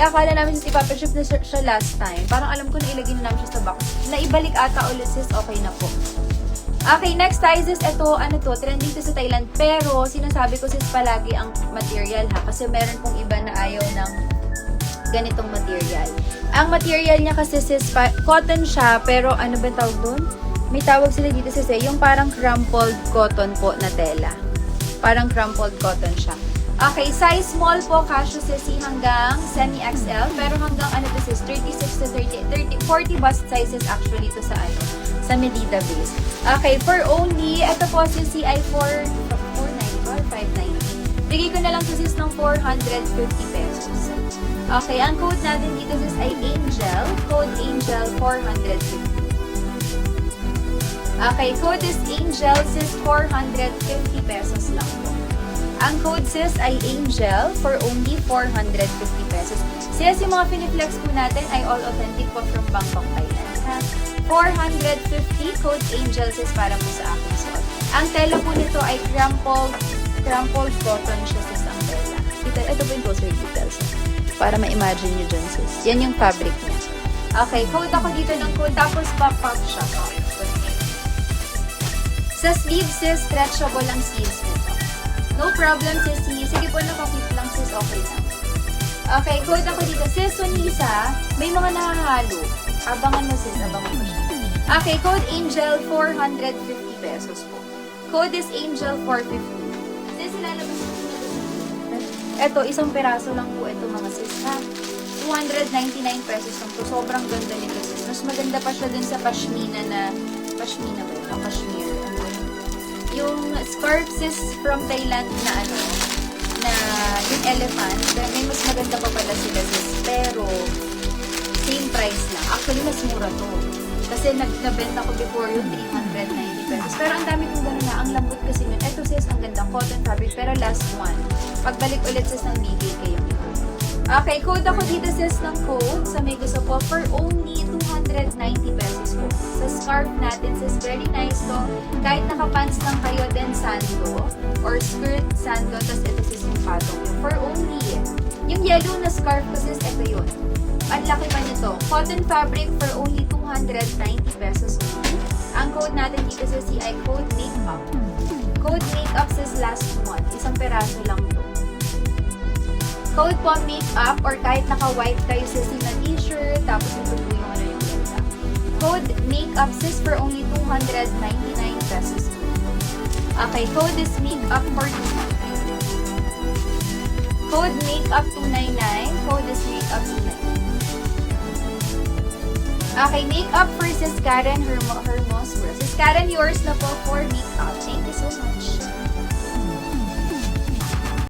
akala namin sis ipapaship na siya last time. Parang alam ko na ilagay na namin siya sa box. Naibalik ata ulit sis, okay na po. Okay, next tayo sis, ito, ano to, trending to sa Thailand. Pero, sinasabi ko sis palagi ang material ha. Kasi meron pong iba na ayaw ng ganitong material. Ang material niya kasi sis, cotton siya, pero ano ba tawag doon? May tawag sila dito sis yung parang crumpled cotton po na tela. Parang crumpled cotton siya. Okay, size small po, kasya sis hanggang semi-XL. Pero hanggang ano to sis, 36 to 40 bust sizes actually to sa ano, sa Medida base. Okay, for only, ito po sis ay 490 or 590. Bigay ko na lang to sis ng 450 pesos. Okay, ang code natin dito sis ay Angel. Code Angel 450. Okay, code is Angel sis 450 pesos lang po. Ang code sis ay Angel for only 450 pesos. Sis, yung mga piniflex po natin ay all authentic po from Bangkok, Thailand. 450 code Angel sis para po sa aking suot. Ang tela po nito ay crumpled cotton siya sis ang tela. Ito po yung closer details. Para ma-imagine nyo dyan sis. Yan yung fabric niya. Okay, code ako dito ng code tapos pop-up siya. Sa sleeves sis, stretchable ang sleeves nito. No problem sis. Sige po, nakakit lang sis, okay lang. Okay, code ako dito. Sis, Sunisa, may mga nakahalo. Abangan mo sis, abangan mo siya. Okay, code Angel 450 pesos po. Code is Angel 450. Sis, ilalabas ko dito. Eto, isang peraso lang po ito mga sis ha. 299 pesos lang po. Sobrang ganda nito sis. Mas maganda pa siya dun sa pashmina na, pashmina ba yun? Kashmir. Yung scarf sis from Thailand na ano, na yung elephant, may mas maganda pa pala sila sis, pero same price lang. Actually, mas mura to. Kasi nabenta ko before yung 390 pesos. Pero ang dami kong gano'n na, ang lambot kasi yun. Eto sis, ang ganda, cotton fabric, pero last one. Pagbalik ulit sis ng bigay kayo. Okay, code ako dito sis ng code sa may gusto po for only 290 pesos po. Sa scarf natin sis, very nice to. Kahit nakapants lang kayo then sando or skirt sando, tas ito sis yung patong. For only, yung yellow na scarf ko sis, ito yun. Ang laki pa nito. Cotton fabric for only 290 pesos only. Ang code natin dito sis ay code makeup. Code makeup sis last month. Isang peraso lang to. Code po makeup or kahit naka-white kayo sis na t-shirt, tapos ito po yung ano yung ganda. Code makeup sis for only 299 pesos. Okay, code is makeup for 299. Code makeup 299, code is makeup 299. Okay, makeup for sis Karen Hermos. Sis Karen, yours na po for makeup. Thank you so much.